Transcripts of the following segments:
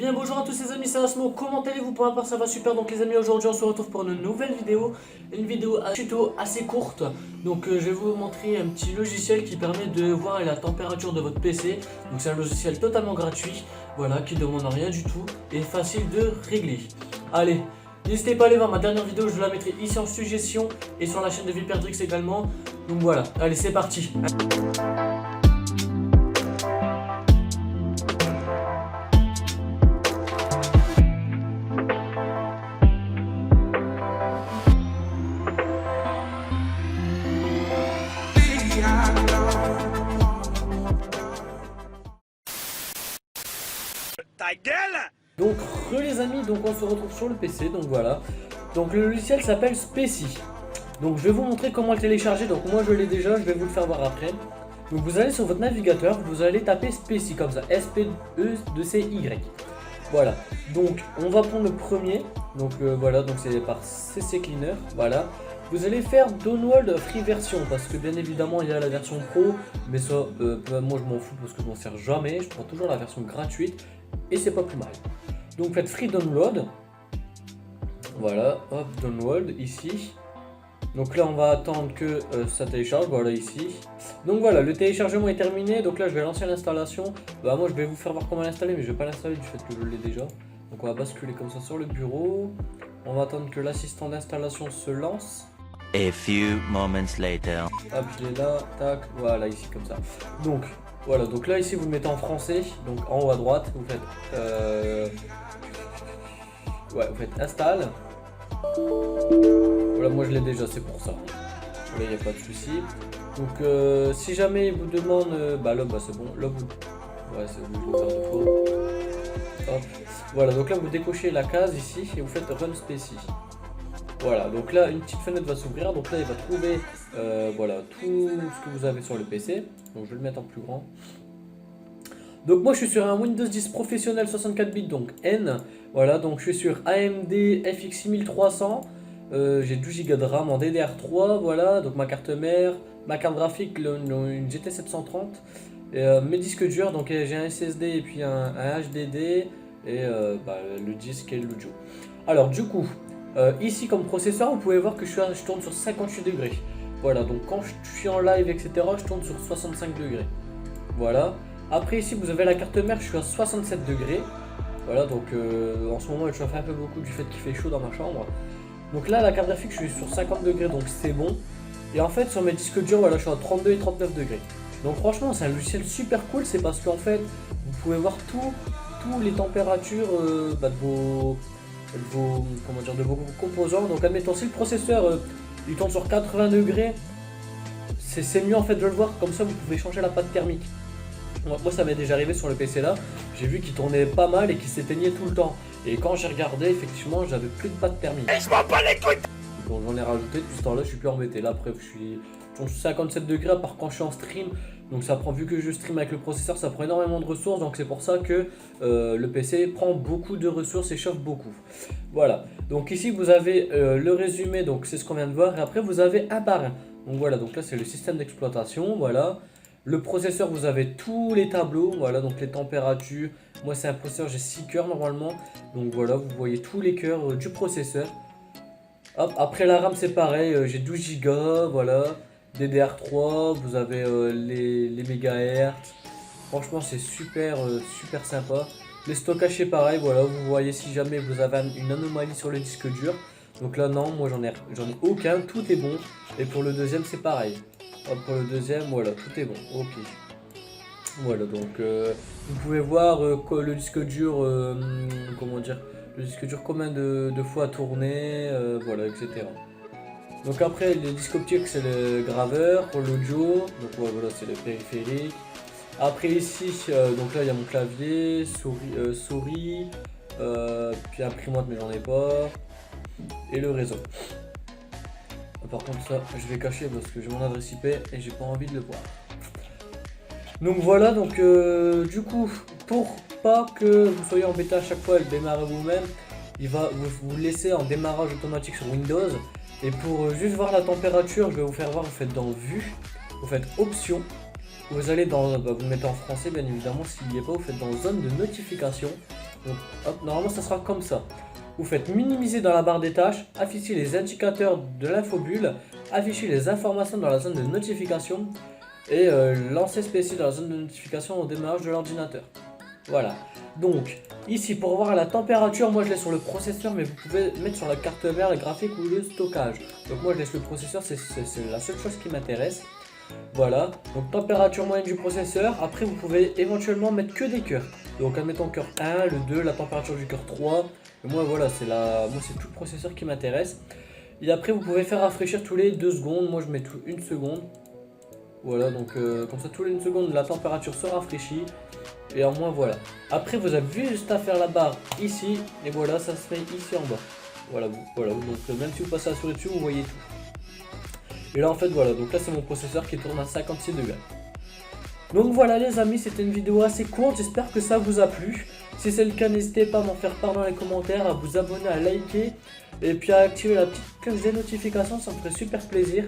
Eh bien bonjour à tous les amis, c'est Asmo, comment allez-vous? Pour ma part ça va super. Donc les amis, aujourd'hui on se retrouve pour une nouvelle vidéo. Une vidéo tuto assez courte. Donc je vais vous montrer un petit logiciel qui permet de voir la température de votre PC. Donc c'est un logiciel totalement gratuit, voilà, qui ne demande rien du tout et facile de régler. Allez, n'hésitez pas à aller voir ma dernière vidéo, je vous la mettrai ici en suggestion et sur la chaîne de Viperdrix également. Donc voilà, allez c'est parti. Ta gueule! Donc les amis, donc on se retrouve sur le PC, donc voilà. Donc le logiciel s'appelle Specie. Donc je vais vous montrer comment le télécharger. Donc moi je l'ai déjà, je vais vous le faire voir après. Donc vous allez sur votre navigateur, vous allez taper Specie comme ça, S-P-E-C-Y. Voilà, donc on va prendre le premier. Donc voilà, donc c'est par CC Cleaner, voilà. Vous allez faire Download Free Version parce que bien évidemment il y a la version pro, mais ça, moi je m'en fous parce que je m'en sers jamais. Je prends toujours la version gratuite et c'est pas plus mal. Donc faites Free Download. Voilà, hop, Download ici. Donc là on va attendre que ça télécharge, voilà ici. Donc voilà, le téléchargement est terminé. Donc là je vais lancer l'installation. Bah moi je vais vous faire voir comment l'installer, mais je vais pas l'installer du fait que je l'ai déjà. Donc on va basculer comme ça sur le bureau. On va attendre que l'assistant d'installation se lance. A few moments later. Hop, je l'ai là, tac, voilà ici comme ça. Donc voilà, donc là ici vous le mettez en français. Donc en haut à droite, vous faites ouais, vous faites install. Voilà, moi je l'ai déjà, c'est pour ça. Là il n'y a pas de souci. Donc si jamais il vous demande, bah là bah, c'est bon. Là vous, ouais c'est obligé de le faire deux fois. Hop. Voilà, donc là vous décochez la case ici et vous faites Run Specie. Voilà, donc là une petite fenêtre va s'ouvrir, donc là il va trouver voilà, tout ce que vous avez sur le PC. Donc je vais le mettre en plus grand. Donc moi je suis sur un Windows 10 professionnel 64 bits, donc N. Voilà, donc je suis sur AMD FX 6300. J'ai 12 Go de RAM en DDR3, voilà, donc ma carte mère, ma carte graphique, une GT 730. Mes disques durs, donc j'ai un SSD et puis un HDD et bah, le disque et l'audio. Alors du coup, ici comme processeur, vous pouvez voir que je tourne sur 58 degrés. Voilà, donc quand je suis en live, etc., je tourne sur 65 degrés. Voilà. Après ici, vous avez la carte mère, je suis à 67 degrés. Voilà, donc en ce moment, elle chauffe un peu beaucoup du fait qu'il fait chaud dans ma chambre. Donc là, la carte graphique, je suis sur 50 degrés, donc c'est bon. Et en fait, sur mes disques durs, voilà, je suis à 32 et 39 degrés. Donc franchement, c'est un logiciel super cool, c'est parce qu'en fait, vous pouvez voir tous les températures bah, de vos composants. Donc admettons, si le processeur il tourne sur 80 degrés, c'est mieux en fait de le voir, comme ça vous pouvez changer la pâte thermique. Moi ça m'est déjà arrivé sur le PC là, j'ai vu qu'il tournait pas mal et qu'il s'éteignait tout le temps. Et quand j'ai regardé, effectivement j'avais plus de pâte thermique. Et je m'en bats les couilles! Donc j'en ai rajouté, depuis ce temps là je suis plus embêté. Là après je suis sur 57 degrés à part quand je suis en stream. Donc ça prend, vu que je stream avec le processeur, ça prend énormément de ressources. Donc c'est pour ça que le PC prend beaucoup de ressources et chauffe beaucoup. Voilà, donc ici vous avez le résumé, donc c'est ce qu'on vient de voir. Et après vous avez un par un. Donc voilà, donc là c'est le système d'exploitation, voilà. Le processeur, vous avez tous les tableaux, voilà, donc les températures. Moi c'est un processeur, j'ai 6 cœurs normalement. Donc voilà, vous voyez tous les cœurs du processeur. Hop, après la RAM c'est pareil, j'ai 12 Go, voilà. DDR3, vous avez les mégahertz. Franchement c'est super super sympa. Les stockages c'est pareil, voilà, vous voyez si jamais vous avez une anomalie sur le disque dur. Donc là non, moi j'en ai aucun, tout est bon. Et pour le deuxième c'est pareil. Hop, pour le deuxième, voilà, tout est bon, ok. Voilà, donc vous pouvez voir le disque dur, comment dire, le disque dur combien de fois tourné, voilà, etc. Donc après les disques optiques c'est le graveur pour l'audio, donc voilà c'est le périphérique. Après ici, donc là il y a mon clavier, souris, puis imprimante mais j'en ai pas, et le réseau. Par contre ça je vais cacher parce que j'ai mon adresse IP et j'ai pas envie de le voir. Donc voilà, donc du coup pour pas que vous soyez embêté à chaque fois à le démarrer vous-même, il va vous laisser en démarrage automatique sur Windows. Et pour juste voir la température, je vais vous faire voir, vous faites dans Vue, vous faites Options, vous allez dans, vous le mettez en français bien évidemment, s'il n'y est pas, vous faites dans Zone de notification. Donc hop, normalement ça sera comme ça. Vous faites minimiser dans la barre des tâches, afficher les indicateurs de l'infobulle, afficher les informations dans la zone de notification et lancer ce PC dans la zone de notification au démarrage de l'ordinateur. Voilà. Donc ici pour voir la température, moi je laisse sur le processeur, mais vous pouvez mettre sur la carte mère, le graphique ou le stockage. Donc moi je laisse le processeur, c'est la seule chose qui m'intéresse. Voilà, donc température moyenne du processeur. Après vous pouvez éventuellement mettre que des cœurs. Donc admettons cœur 1, le 2, la température du cœur 3. Et moi voilà, c'est tout le processeur qui m'intéresse. Et après vous pouvez faire rafraîchir tous les 2 secondes. Moi je mets tout 1 seconde. Voilà, donc comme ça tous les 1 seconde la température se rafraîchit. Et en moins voilà. Après vous avez juste à faire la barre ici. Et voilà, ça se met ici en bas. Voilà, voilà. Donc même si vous passez la souris dessus, vous voyez tout. Et là en fait voilà, donc là c'est mon processeur qui tourne à 56 degrés. Donc voilà les amis, c'était une vidéo assez courte, j'espère que ça vous a plu. Si c'est le cas, n'hésitez pas à m'en faire part dans les commentaires, à vous abonner, à liker et puis à activer la petite cloche des notifications, ça me ferait super plaisir.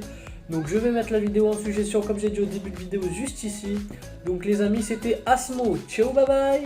Donc je vais mettre la vidéo en suggestion comme j'ai dit au début de vidéo juste ici. Donc les amis, c'était Asmo, ciao bye bye.